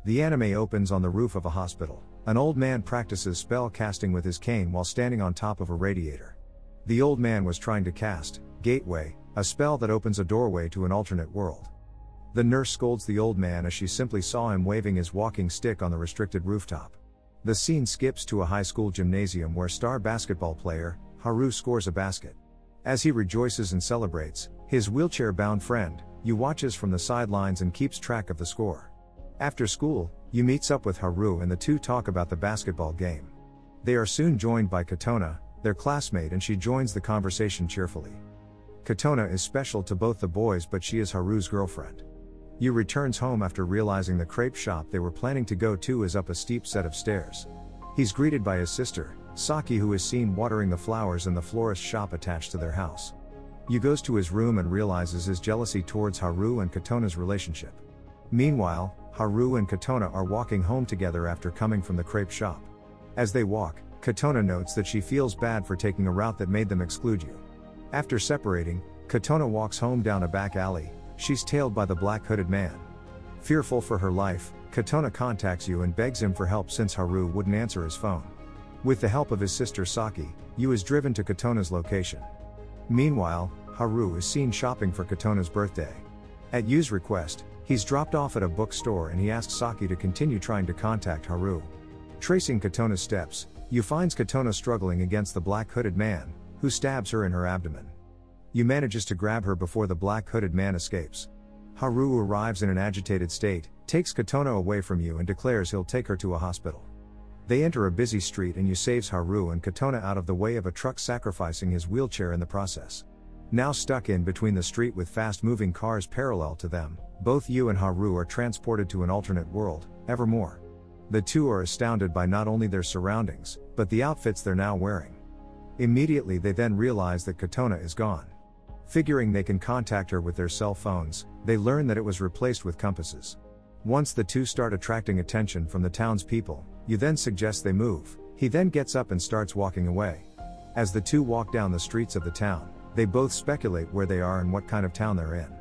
The anime opens on the roof of a hospital. An old man practices spell casting with his cane while standing on top of a radiator. The old man was trying to cast Gateway, a spell that opens a doorway to an alternate world. The nurse scolds the old man as she simply saw him waving his walking stick on the restricted rooftop. The scene skips to a high school gymnasium where star basketball player Haru scores a basket. As he rejoices and celebrates, his wheelchair-bound friend Yu watches from the sidelines and keeps track of the score. After school, Yu meets up with Haru and the two talk about the basketball game. They are soon joined by Katona, their classmate, and she joins the conversation cheerfully. Katona is special to both the boys, but she is Haru's girlfriend. Yu returns home after realizing the crepe shop they were planning to go to is up a steep set of stairs. He's greeted by his sister, Saki, who is seen watering the flowers in the florist shop attached to their house. Yu goes to his room and realizes his jealousy towards Haru and Katona's relationship. Meanwhile, Haru and Katona are walking home together after coming from the crepe shop. As they walk, Katona notes that she feels bad for taking a route that made them exclude Yu. After separating, Katona walks home down a back alley. She's tailed by the black hooded man. Fearful for her life, Katona contacts Yu and begs him for help since Haru wouldn't answer his phone. With the help of his sister Saki, Yu is driven to Katona's location. Meanwhile, Haru is seen shopping for Katona's birthday. At Yu's request, he's dropped off at a bookstore and he asks Saki to continue trying to contact Haru. Tracing Katona's steps, Yu finds Katona struggling against the black hooded man, who stabs her in her abdomen. Yu manages to grab her before the black hooded man escapes. Haru arrives in an agitated state, takes Katona away from Yu and declares he'll take her to a hospital. They enter a busy street and Yu saves Haru and Katona out of the way of a truck, sacrificing his wheelchair in the process. Now stuck in between the street with fast-moving cars parallel to them, both Yu and Haru are transported to an alternate world, Evermore. The two are astounded by not only their surroundings, but the outfits they're now wearing. Immediately they then realize that Katona is gone. Figuring they can contact her with their cell phones, they learn that it was replaced with compasses. Once the two start attracting attention from the townspeople, Yu then suggests they move. He then gets up and starts walking away. As the two walk down the streets of the town, they both speculate where they are and what kind of town they're in.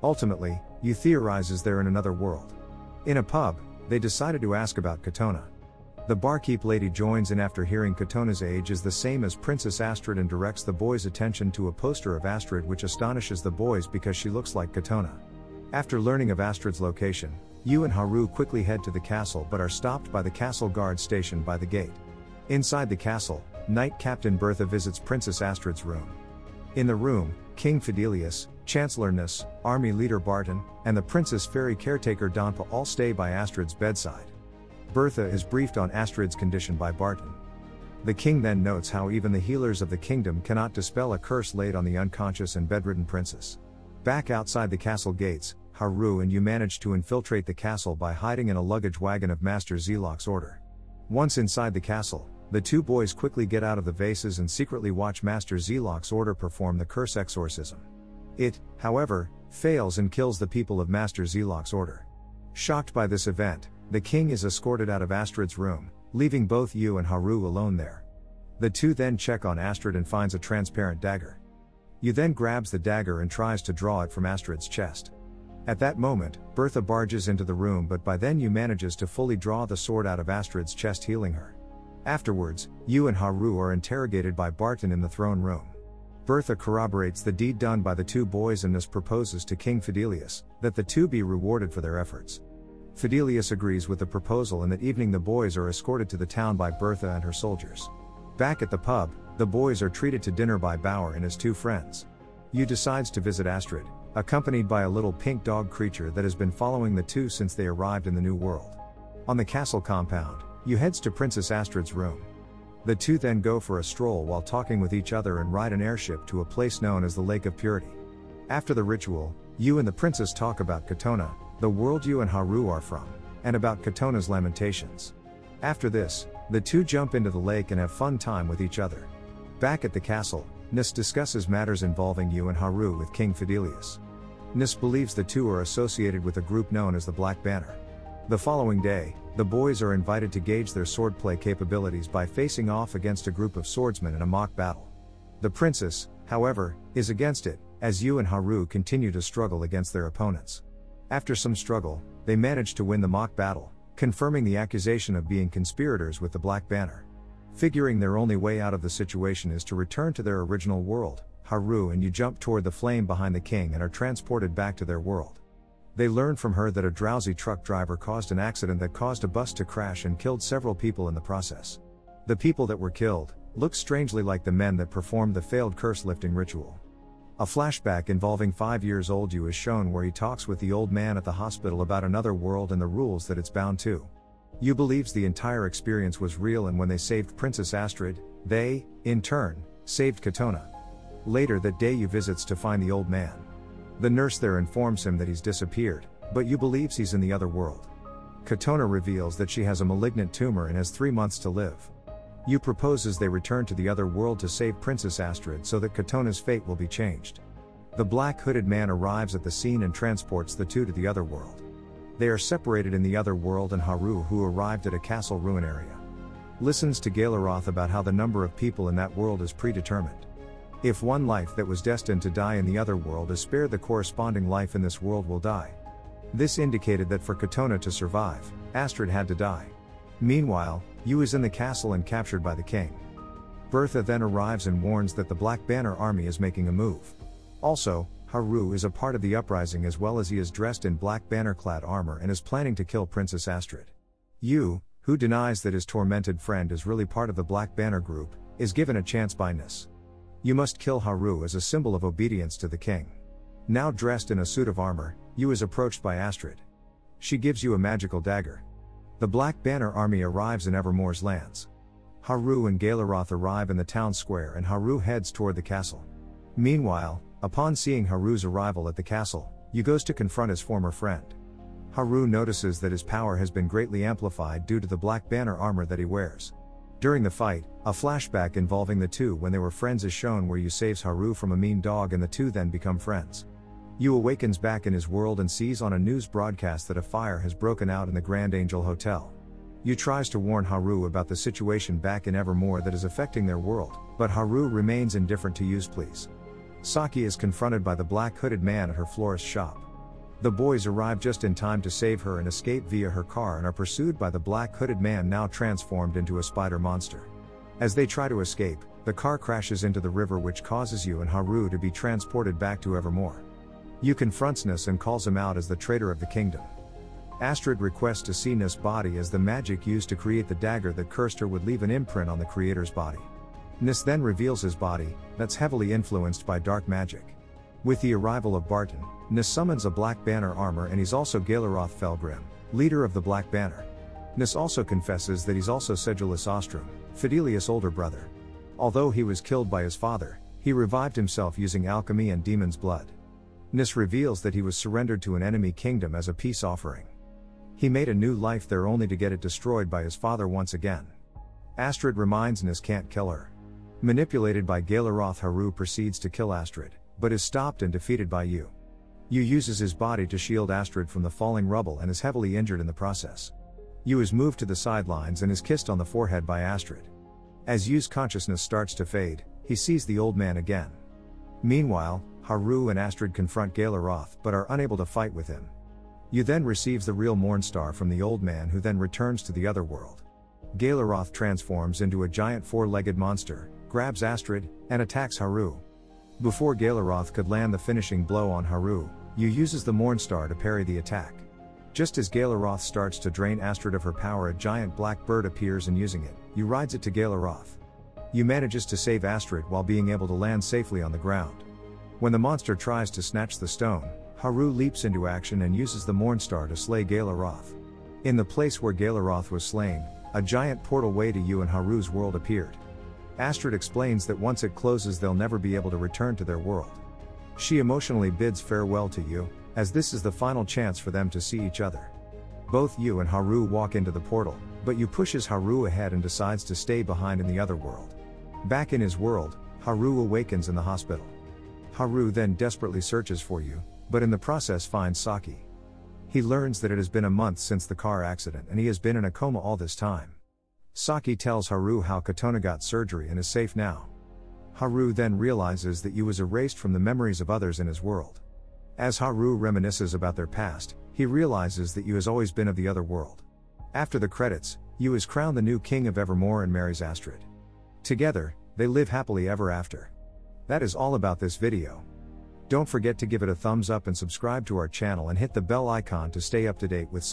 Ultimately, Yu theorizes they're in another world. In a pub, they decided to ask about Katona. The barkeep lady joins in after hearing Katona's age is the same as Princess Astrid and directs the boys' attention to a poster of Astrid, which astonishes the boys because she looks like Katona. After learning of Astrid's location, Yu and Haru quickly head to the castle but are stopped by the castle guard stationed by the gate. Inside the castle, Knight Captain Bertha visits Princess Astrid's room. In the room, King Fidelius, Chancellor Nuss, Army Leader Barton, and the Princess Fairy Caretaker Donpa all stay by Astrid's bedside. Bertha is briefed on Astrid's condition by Barton. The king then notes how even the healers of the kingdom cannot dispel a curse laid on the unconscious and bedridden princess. Back outside the castle gates, Haru and Yu manage to infiltrate the castle by hiding in a luggage wagon of Master Zelok's order. Once inside the castle, the two boys quickly get out of the vases and secretly watch Master Zelok's order perform the curse exorcism. It, however, fails and kills the people of Master Zelok's order. Shocked by this event, the king is escorted out of Astrid's room, leaving both Yu and Haru alone there. The two then check on Astrid and finds a transparent dagger. Yu then grabs the dagger and tries to draw it from Astrid's chest. At that moment, Bertha barges into the room, but by then Yu manages to fully draw the sword out of Astrid's chest, healing her. Afterwards, Yu and Haru are interrogated by Barton in the throne room. Bertha corroborates the deed done by the two boys and thus proposes to King Fidelius that the two be rewarded for their efforts. Fidelius agrees with the proposal, and that evening the boys are escorted to the town by Bertha and her soldiers. Back at the pub, the boys are treated to dinner by Bauer and his two friends. Yu decides to visit Astrid, accompanied by a little pink dog creature that has been following the two since they arrived in the new world. On the castle compound, Yu heads to Princess Astrid's room. The two then go for a stroll while talking with each other and ride an airship to a place known as the Lake of Purity. After the ritual, Yu and the princess talk about Katona, the world Yu and Haru are from, and about Katona's lamentations. After this, the two jump into the lake and have fun time with each other. Back at the castle, Nuss discusses matters involving Yu and Haru with King Fidelius. Nuss believes the two are associated with a group known as the Black Banner. The following day, the boys are invited to gauge their swordplay capabilities by facing off against a group of swordsmen in a mock battle. The princess, however, is against it, as Yu and Haru continue to struggle against their opponents. After some struggle, they manage to win the mock battle, confirming the accusation of being conspirators with the Black Banner. Figuring their only way out of the situation is to return to their original world, Haru and you jump toward the flame behind the king and are transported back to their world. They learn from her that a drowsy truck driver caused an accident that caused a bus to crash and killed several people in the process. The people that were killed look strangely like the men that performed the failed curse lifting ritual. A flashback involving 5-year-old Yu is shown where he talks with the old man at the hospital about another world and the rules that it's bound to. Yu believes the entire experience was real, and when they saved Princess Astrid, they, in turn, saved Katona. Later that day Yu visits to find the old man. The nurse there informs him that he's disappeared, but Yu believes he's in the other world. Katona reveals that she has a malignant tumor and has 3 months to live. Yu proposes they return to the other world to save Princess Astrid so that Katona's fate will be changed. The black hooded man arrives at the scene and transports the two to the other world. They are separated in the other world, and Haru, who arrived at a castle ruin area, listens to Galeroth about how the number of people in that world is predetermined. If one life that was destined to die in the other world is spared, the corresponding life in this world will die. This indicated that for Katona to survive, Astrid had to die. Meanwhile, Yu is in the castle and captured by the king. Bertha then arrives and warns that the Black Banner army is making a move. Also, Haru is a part of the uprising, as well as he is dressed in Black Banner-clad armor and is planning to kill Princess Astrid. Yu, who denies that his tormented friend is really part of the Black Banner group, is given a chance by Nis. You must kill Haru as a symbol of obedience to the king. Now dressed in a suit of armor, Yu is approached by Astrid. She gives you a magical dagger. The Black Banner army arrives in Evermore's lands. Haru and Galeroth arrive in the town square and Haru heads toward the castle. Meanwhile, upon seeing Haru's arrival at the castle, Yu goes to confront his former friend. Haru notices that his power has been greatly amplified due to the Black Banner armor that he wears. During the fight, a flashback involving the two when they were friends is shown, where Yu saves Haru from a mean dog and the two then become friends. Yu awakens back in his world and sees on a news broadcast that a fire has broken out in the Grand Angel Hotel. Yu tries to warn Haru about the situation back in Evermore that is affecting their world, but Haru remains indifferent to Yu's pleas. Saki is confronted by the black hooded man at her florist shop. The boys arrive just in time to save her and escape via her car and are pursued by the black hooded man, now transformed into a spider monster. As they try to escape, the car crashes into the river, which causes Yu and Haru to be transported back to Evermore. Yu confronts Nis and calls him out as the traitor of the kingdom. Astrid requests to see Nis' body, as the magic used to create the dagger that cursed her would leave an imprint on the creator's body. Nis then reveals his body, that's heavily influenced by dark magic. With the arrival of Barton, Nis summons a Black Banner armor, and he's also Galeroth Felgrim, leader of the Black Banner. Nis also confesses that he's also Sedulus Ostrom, Fidelius' older brother. Although he was killed by his father, he revived himself using alchemy and demon's blood. Nis reveals that he was surrendered to an enemy kingdom as a peace offering. He made a new life there only to get it destroyed by his father once again. Astrid reminds Nis can't kill her. Manipulated by Galeroth, Haru proceeds to kill Astrid, but is stopped and defeated by Yu. Yu uses his body to shield Astrid from the falling rubble and is heavily injured in the process. Yu is moved to the sidelines and is kissed on the forehead by Astrid. As Yu's consciousness starts to fade, he sees the old man again. Meanwhile, Haru and Astrid confront Galeroth but are unable to fight with him. Yu then receives the real Mornstar from the old man, who then returns to the other world. Galeroth transforms into a giant 4-legged monster, grabs Astrid, and attacks Haru. Before Galeroth could land the finishing blow on Haru, Yu uses the Mornstar to parry the attack. Just as Galeroth starts to drain Astrid of her power, a giant black bird appears, and using it, Yu rides it to Galeroth. Yu manages to save Astrid while being able to land safely on the ground. When the monster tries to snatch the stone, Haru leaps into action and uses the Mornstar to slay Galeroth. In the place where Galeroth was slain, a giant portal way to Yu and Haru's world appeared. Astrid explains that once it closes they'll never be able to return to their world. She emotionally bids farewell to Yu, as this is the final chance for them to see each other. Both Yu and Haru walk into the portal, but Yu pushes Haru ahead and decides to stay behind in the other world. Back in his world, Haru awakens in the hospital. Haru then desperately searches for Yu, but in the process finds Saki. He learns that it has been a month since the car accident and he has been in a coma all this time. Saki tells Haru how Katona got surgery and is safe now. Haru then realizes that Yu was erased from the memories of others in his world. As Haru reminisces about their past, he realizes that Yu has always been of the other world. After the credits, Yu is crowned the new king of Evermore and marries Astrid. Together, they live happily ever after. That is all about this video. Don't forget to give it a thumbs up and subscribe to our channel and hit the bell icon to stay up to date with